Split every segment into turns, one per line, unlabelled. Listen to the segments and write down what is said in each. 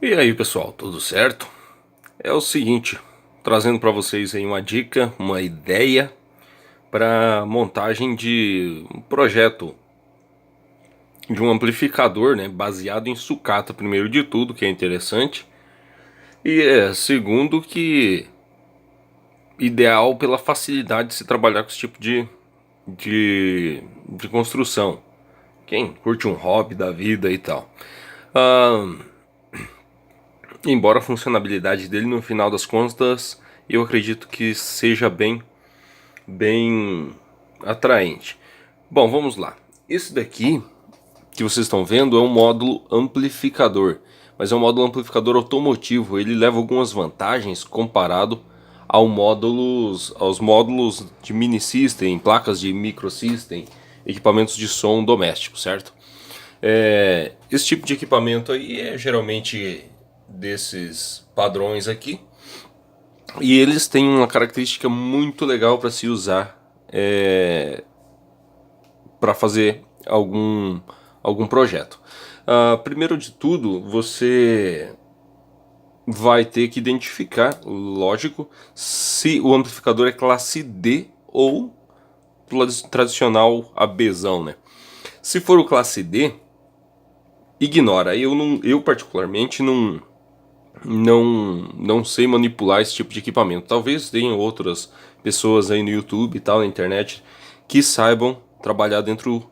E aí pessoal, tudo certo? É o seguinte, trazendo para vocês aí uma dica, uma ideia para montagem de um projeto de um amplificador, né, baseado em sucata, primeiro de tudo, que é interessante, e segundo que ideal pela facilidade de se trabalhar com esse tipo de construção. Quem curte um hobby da vida e tal. Ah, Embora a funcionalidade dele no final das contas eu acredito que seja bem atraente. Bom, vamos lá. Esse daqui que vocês estão vendo é um módulo amplificador, mas é um módulo amplificador automotivo. Ele leva algumas vantagens comparado aos módulos de mini system, placas de microsystem, equipamentos de som doméstico, certo? Esse tipo de equipamento aí é geralmente desses padrões aqui. E eles têm uma característica muito legal para se usar para fazer algum projeto. Primeiro de tudo, você vai ter que identificar, lógico, se o amplificador é classe D ou tradicional ABzão, né? Se for o classe D, ignora. Eu particularmente não sei manipular esse tipo de equipamento. Talvez tenham outras pessoas aí no YouTube e tal, na internet, que saibam trabalhar dentro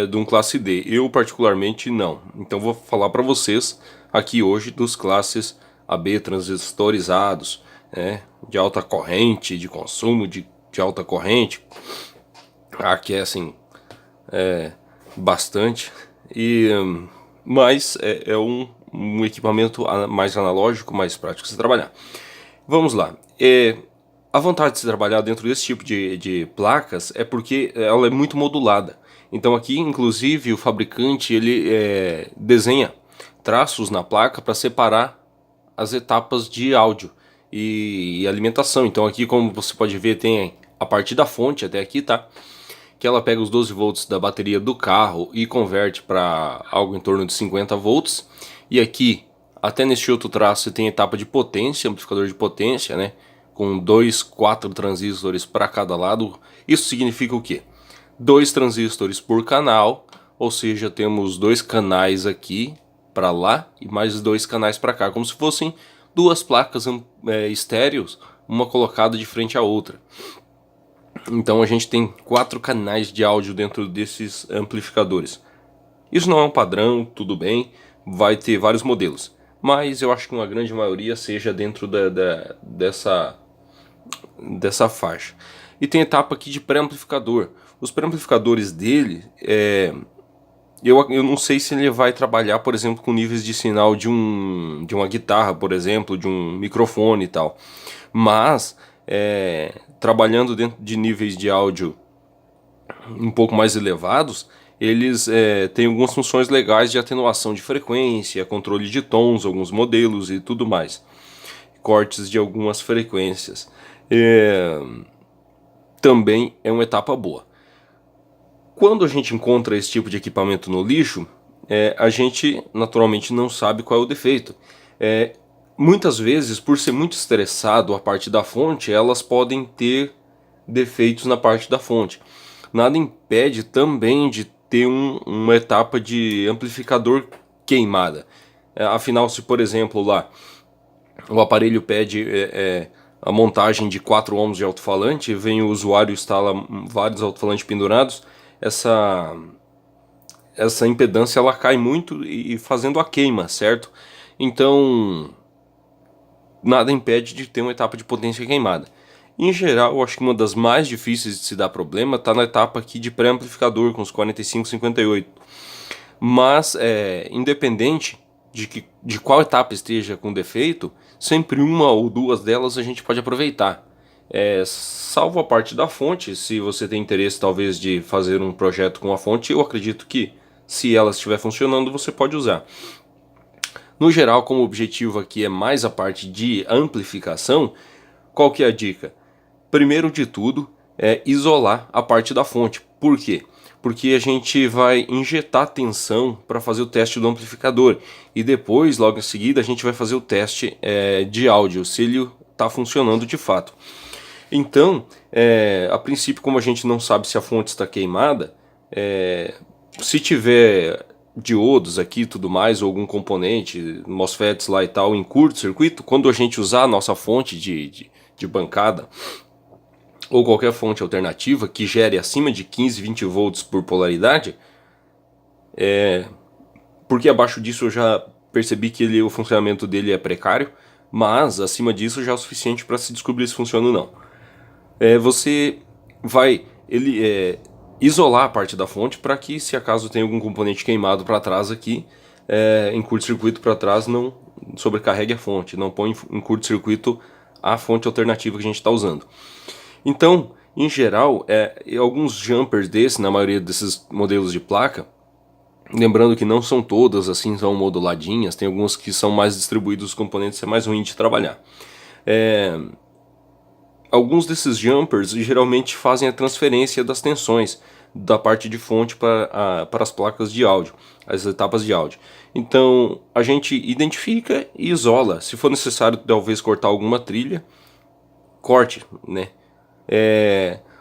de um classe D. Eu particularmente não. Então vou falar para vocês aqui hoje dos classes AB transistorizados, né, de alta corrente, de consumo de alta corrente, aquecem bastante e mas é um equipamento mais analógico, mais prático de se trabalhar. Vamos lá. A vantagem de se trabalhar dentro desse tipo de placas é porque ela é muito modulada. Então aqui, inclusive, o fabricante ele desenha traços na placa para separar as etapas de áudio e alimentação. Então aqui, como você pode ver, tem a partir da fonte até aqui, tá? Que ela pega os 12 volts da bateria do carro e converte para algo em torno de 50 volts. E aqui, até neste outro traço, você tem a etapa de potência, amplificador de potência, né? Com 4 transistores para cada lado. Isso significa o quê? 2 transistores por canal, ou seja, temos 2 canais aqui para lá e mais 2 canais para cá, como se fossem duas placas estéreos, uma colocada de frente à outra. Então a gente tem 4 canais de áudio dentro desses amplificadores. Isso não é um padrão, tudo bem, vai ter vários modelos, mas eu acho que uma grande maioria seja dentro dessa faixa. E tem etapa aqui de pré-amplificador. Os pré-amplificadores dele, eu não sei se ele vai trabalhar, por exemplo, com níveis de sinal de uma guitarra, por exemplo, de um microfone e tal. Mas, trabalhando dentro de níveis de áudio um pouco mais elevados, eles têm algumas funções legais de atenuação de frequência, controle de tons, alguns modelos e tudo mais. Cortes de algumas frequências. Também é uma etapa boa. Quando a gente encontra esse tipo de equipamento no lixo, a gente naturalmente não sabe qual é o defeito. Muitas vezes, por ser muito estressado a parte da fonte, elas podem ter defeitos na parte da fonte. Nada impede também de ter uma etapa de amplificador queimada. Afinal, se por exemplo lá o aparelho pede a montagem de 4 ohms de alto-falante, vem o usuário instala vários alto-falantes pendurados, essa impedância ela cai muito e fazendo a queima, certo? Então nada impede de ter uma etapa de potência queimada. Em geral, eu acho que uma das mais difíceis de se dar problema está na etapa aqui de pré-amplificador com os 4558. Mas, independente de qual etapa esteja com defeito, sempre uma ou duas delas a gente pode aproveitar. Salvo a parte da fonte, se você tem interesse talvez de fazer um projeto com a fonte, eu acredito que se ela estiver funcionando você pode usar. No geral, como o objetivo aqui é mais a parte de amplificação, qual que é a dica? Primeiro de tudo é isolar a parte da fonte, Por quê? Porque a gente vai injetar tensão para fazer o teste do amplificador e depois, logo em seguida, a gente vai fazer o teste de áudio, se ele está funcionando de fato. Então, a princípio, como a gente não sabe se a fonte está queimada, se tiver diodos aqui e tudo mais, ou algum componente, MOSFETs lá e tal, em curto-circuito, quando a gente usar a nossa fonte de bancada, ou qualquer fonte alternativa que gere acima de 15, 20 volts por polaridade, porque abaixo disso eu já percebi que o funcionamento dele é precário, mas acima disso já é o suficiente para se descobrir se funciona ou não. Você vai isolar a parte da fonte para que, se acaso tem algum componente queimado para trás aqui, em curto-circuito para trás, não sobrecarregue a fonte, não põe em curto-circuito a fonte alternativa que a gente está usando. Então, em geral, alguns jumpers desses, na maioria desses modelos de placa, lembrando que não são todas assim, são moduladinhas, tem alguns que são mais distribuídos, os componentes é mais ruim de trabalhar. Alguns desses jumpers geralmente fazem a transferência das tensões da parte de fonte para as placas de áudio, as etapas de áudio. Então a gente identifica e isola. Se for necessário talvez cortar alguma trilha, corte, né?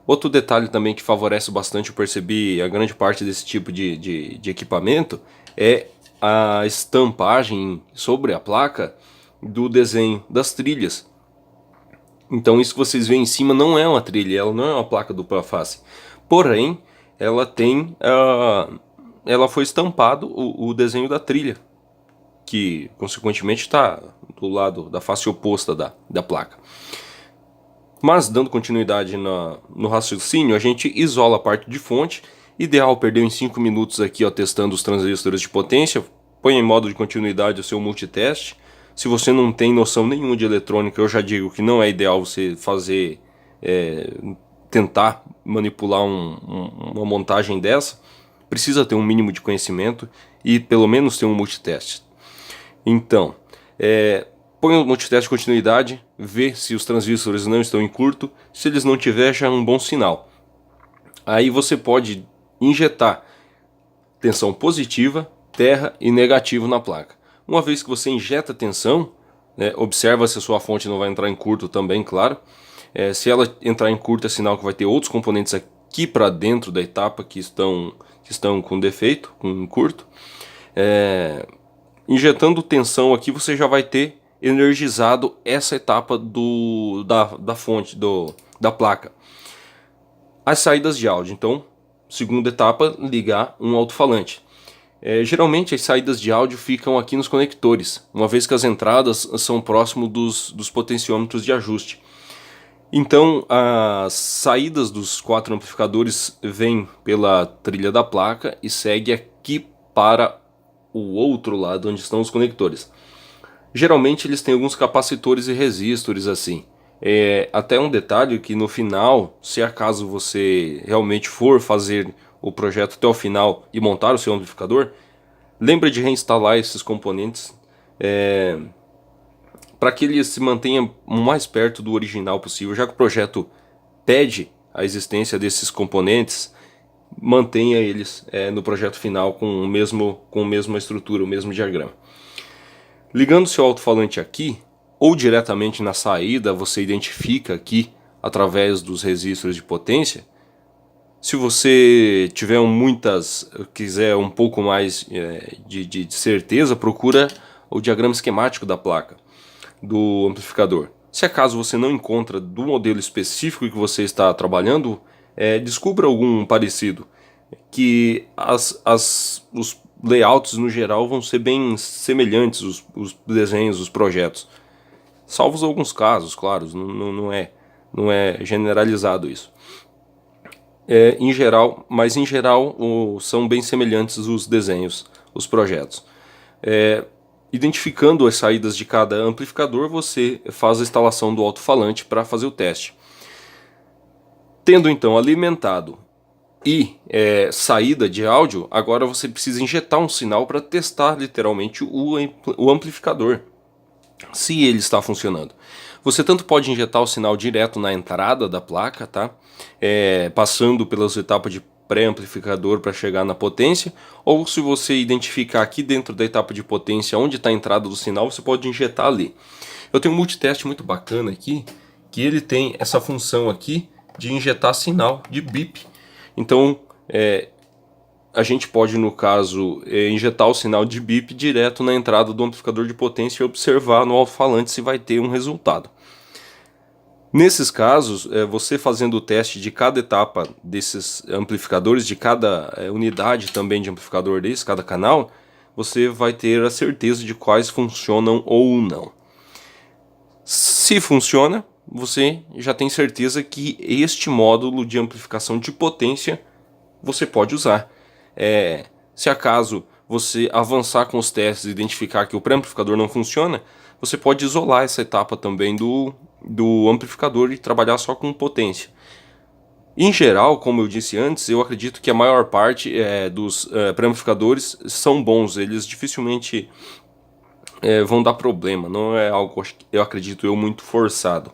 Outro detalhe também que favorece bastante, eu percebi a grande parte desse tipo de equipamento, é a estampagem sobre a placa do desenho das trilhas. Então isso que vocês veem em cima não é uma trilha, ela não é uma placa dupla face. Porém, ela tem, ela foi estampado o desenho da trilha, que consequentemente está do lado da face oposta da placa. Mas dando continuidade no raciocínio, a gente isola a parte de fonte. Ideal perder uns 5 minutos aqui, ó, testando os transistores de potência. Põe em modo de continuidade o seu multiteste. Se você não tem noção nenhuma de eletrônica, eu já digo que não é ideal você fazer, tentar manipular uma montagem dessa. Precisa ter um mínimo de conhecimento e pelo menos ter um multiteste. Então, põe o multiteste de continuidade, vê se os transistores não estão em curto. Se eles não tiver, já é um bom sinal. Aí você pode injetar tensão positiva, terra e negativo na placa. Uma vez que você injeta tensão, observa se a sua fonte não vai entrar em curto também, claro. Se ela entrar em curto, é sinal que vai ter outros componentes aqui para dentro da etapa que estão com defeito, com curto. Injetando tensão aqui, você já vai ter energizado essa etapa da fonte, da placa. As saídas de áudio, então, segunda etapa, ligar um alto-falante. Geralmente as saídas de áudio ficam aqui nos conectores, uma vez que as entradas são próximo dos potenciômetros de ajuste. Então as saídas dos 4 amplificadores vêm pela trilha da placa e segue aqui para o outro lado onde estão os conectores. Geralmente eles têm alguns capacitores e resistores assim. Até um detalhe que no final, se acaso você realmente for fazer o projeto até o final e montar o seu amplificador, lembre de reinstalar esses componentes para que ele se mantenha o mais perto do original possível. Já que o projeto pede a existência desses componentes, mantenha eles no projeto final com a mesma estrutura, o mesmo diagrama. Ligando seu alto-falante aqui, ou diretamente na saída, você identifica aqui através dos resistores de potência. Se você quiser um pouco mais de certeza, procura o diagrama esquemático da placa do amplificador. Se acaso você não encontra do modelo específico que você está trabalhando, descubra algum parecido, que os layouts no geral vão ser bem semelhantes, os desenhos, os projetos. Salvos alguns casos, claro, não é generalizado isso. Em geral são bem semelhantes os desenhos, os projetos. Identificando as saídas de cada amplificador, você faz a instalação do alto-falante para fazer o teste. Tendo então alimentado e saída de áudio, agora você precisa injetar um sinal para testar literalmente o amplificador, se ele está funcionando. Você tanto pode injetar o sinal direto na entrada da placa, tá? Passando pelas etapas pré-amplificador para chegar na potência, ou se você identificar aqui dentro da etapa de potência onde está a entrada do sinal, você pode injetar ali. Eu tenho um multitest muito bacana aqui, que ele tem essa função aqui de injetar sinal de bip. Então a gente pode, no caso, injetar o sinal de bip direto na entrada do amplificador de potência e observar no alto-falante se vai ter um resultado. Nesses casos, você fazendo o teste de cada etapa desses amplificadores, de cada unidade também de amplificador desse, cada canal, você vai ter a certeza de quais funcionam ou não. Se funciona, você já tem certeza que este módulo de amplificação de potência você pode usar. Se acaso você avançar com os testes e identificar que o pré-amplificador não funciona, você pode isolar essa etapa também do amplificador e trabalhar só com potência. Em geral, como eu disse antes, eu acredito que a maior parte dos pré-amplificadores são bons, eles dificilmente vão dar problema, não é algo, eu acredito, muito forçado.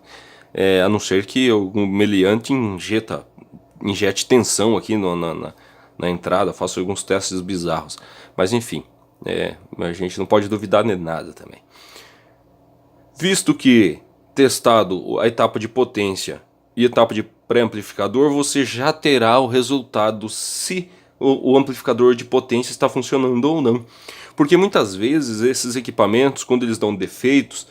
A não ser que o meliante injete tensão aqui na entrada, faço alguns testes bizarros. Mas enfim, a gente não pode duvidar de nada também. Visto que testado a etapa de potência e etapa de pré-amplificador, você já terá o resultado se o amplificador de potência está funcionando ou não. Porque muitas vezes esses equipamentos, quando eles dão defeitos,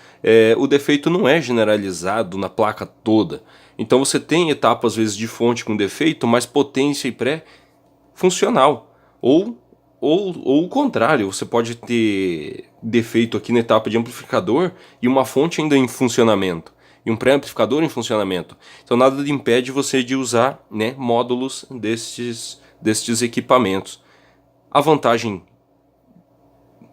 o defeito não é generalizado na placa toda. Então você tem etapas às vezes de fonte com defeito, mas potência e pré funcional. Ou o contrário, você pode ter defeito aqui na etapa de amplificador e uma fonte ainda em funcionamento. E um pré-amplificador em funcionamento. Então nada impede você de usar, né, módulos destes equipamentos. A vantagem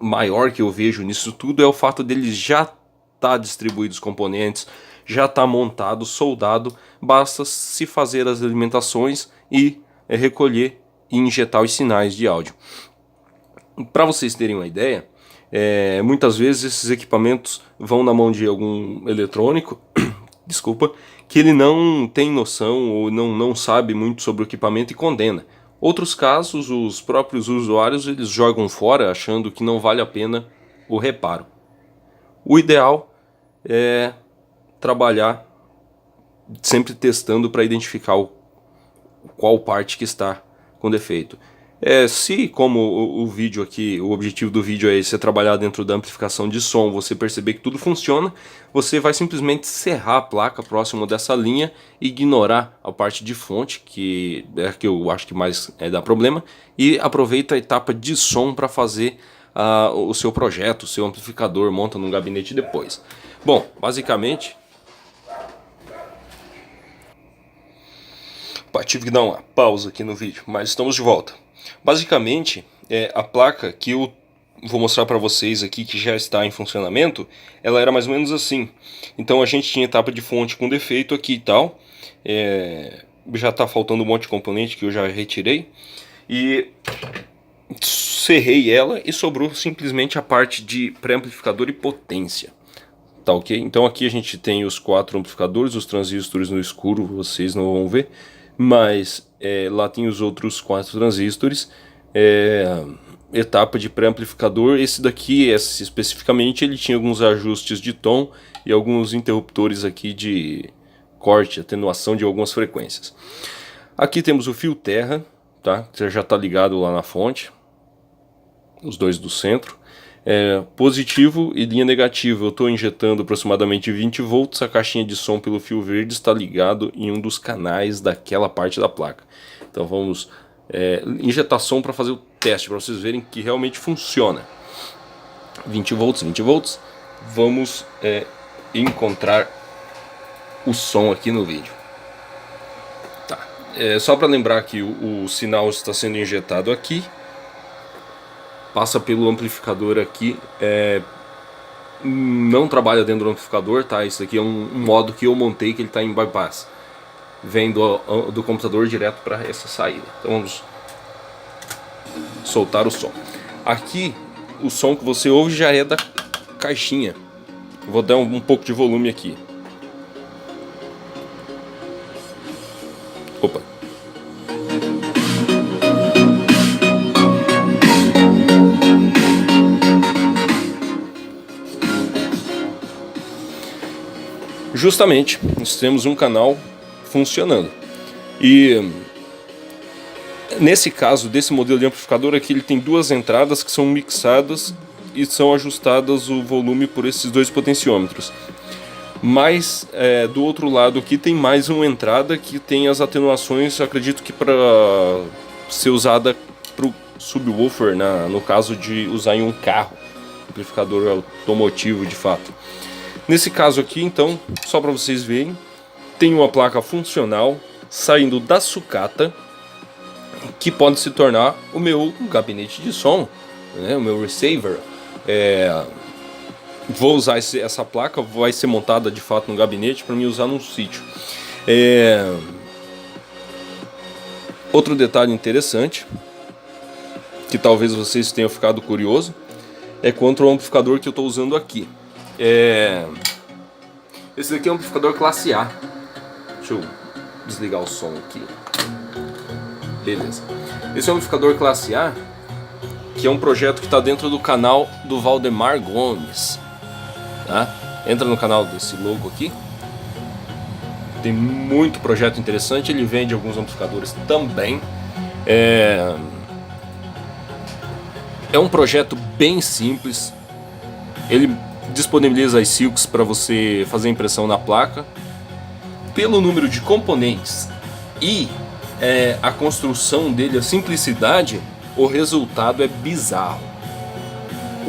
maior que eu vejo nisso tudo é o fato deles já estar distribuídos os componentes, já está montado, soldado, basta se fazer as alimentações e recolher e injetar os sinais de áudio. Para vocês terem uma ideia, muitas vezes esses equipamentos vão na mão de algum eletrônico, desculpa, que ele não tem noção ou não sabe muito sobre o equipamento e condena. Outros casos, os próprios usuários eles jogam fora achando que não vale a pena o reparo. O ideal é trabalhar sempre testando para identificar qual parte que está com defeito. Se, como o vídeo aqui, o objetivo do vídeo é você trabalhar dentro da amplificação de som, você perceber que tudo funciona, você vai simplesmente serrar a placa próximo dessa linha e ignorar a parte de fonte, que é a que eu acho que mais dá problema, e aproveita a etapa de som para fazer o seu projeto, o seu amplificador, monta num gabinete depois. Bom, basicamente... tive que dar uma pausa aqui no vídeo, mas estamos de volta. Basicamente, a placa que eu vou mostrar para vocês aqui, que já está em funcionamento, ela era mais ou menos assim. Então a gente tinha etapa de fonte com defeito aqui e tal. Já está faltando um monte de componente que eu já retirei. E serrei ela e sobrou simplesmente a parte de pré-amplificador e potência. Tá ok? Então aqui a gente tem os 4 amplificadores, os transistores no escuro, vocês não vão ver. Mas lá tem os outros 4 transistores, etapa de pré-amplificador. Esse daqui, especificamente, ele tinha alguns ajustes de tom e alguns interruptores aqui de corte, atenuação de algumas frequências. Aqui temos o fio terra, tá? Que já está ligado lá na fonte, os dois do centro. Positivo e linha negativa, eu estou injetando aproximadamente 20 volts, a caixinha de som pelo fio verde está ligado em um dos canais daquela parte da placa. Então vamos injetar som para fazer o teste, para vocês verem que realmente funciona. 20 volts, 20 volts, vamos encontrar o som aqui no vídeo. Tá. Só para lembrar que o sinal está sendo injetado aqui, passa pelo amplificador aqui, não trabalha dentro do amplificador, tá? Isso aqui é um modo que eu montei que ele está em bypass, vem do computador direto para essa saída. Então vamos soltar o som. Aqui o som que você ouve já é da caixinha. Vou dar um pouco de volume aqui. justamente nós temos um canal funcionando. E nesse caso, desse modelo de amplificador aqui, ele tem duas entradas que são mixadas e são ajustadas o volume por esses dois potenciômetros. Mas do outro lado aqui tem mais uma entrada que tem as atenuações, acredito que para ser usada para o subwoofer, no caso de usar em um carro, amplificador automotivo de fato. Nesse caso aqui, então, só para vocês verem, tem uma placa funcional saindo da sucata, que pode se tornar o meu gabinete de som, né, o meu receiver. Vou usar essa placa, vai ser montada de fato no gabinete para mim usar num sítio. Outro detalhe interessante, que talvez vocês tenham ficado curioso, é quanto ao amplificador que eu estou usando aqui. Esse daqui é um amplificador classe A. Deixa eu desligar o som aqui. Beleza. Esse é um amplificador classe A, que é um projeto que está dentro do canal do Valdemar Gomes. Tá? Entra no canal desse logo aqui. Tem muito projeto interessante. Ele vende alguns amplificadores também. É um projeto bem simples. Ele disponibiliza as silks para você fazer impressão na placa. Pelo número de componentes e a construção dele, a simplicidade, o resultado é bizarro.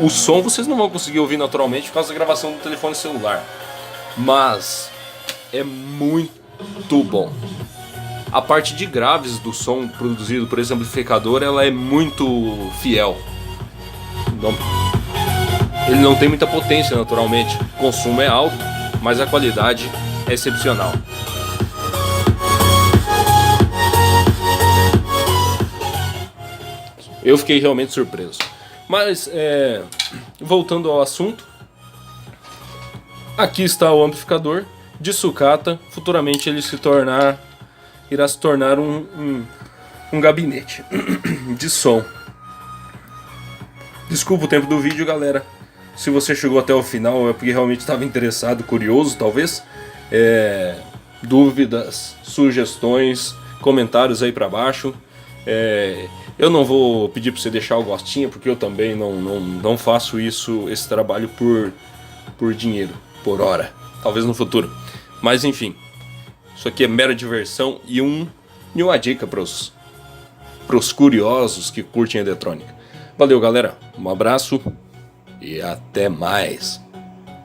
O som vocês não vão conseguir ouvir naturalmente por causa da gravação do telefone celular, mas é muito bom. A parte de graves do som produzido por esse amplificador, ela é muito fiel. Ele não tem muita potência naturalmente, o consumo é alto, mas a qualidade é excepcional. Eu fiquei realmente surpreso. Mas, voltando ao assunto, aqui está o amplificador de sucata. Futuramente ele irá se tornar um gabinete de som. Desculpa o tempo do vídeo, galera. Se você chegou até o final é porque realmente estava interessado, curioso talvez. Dúvidas, sugestões, comentários aí para baixo. Eu não vou pedir para você deixar o gostinho, porque eu também não faço esse trabalho por dinheiro, por hora. Talvez no futuro. Mas enfim, isso aqui é mera diversão e uma dica para os curiosos que curtem eletrônica. Valeu, galera. Um abraço e até mais.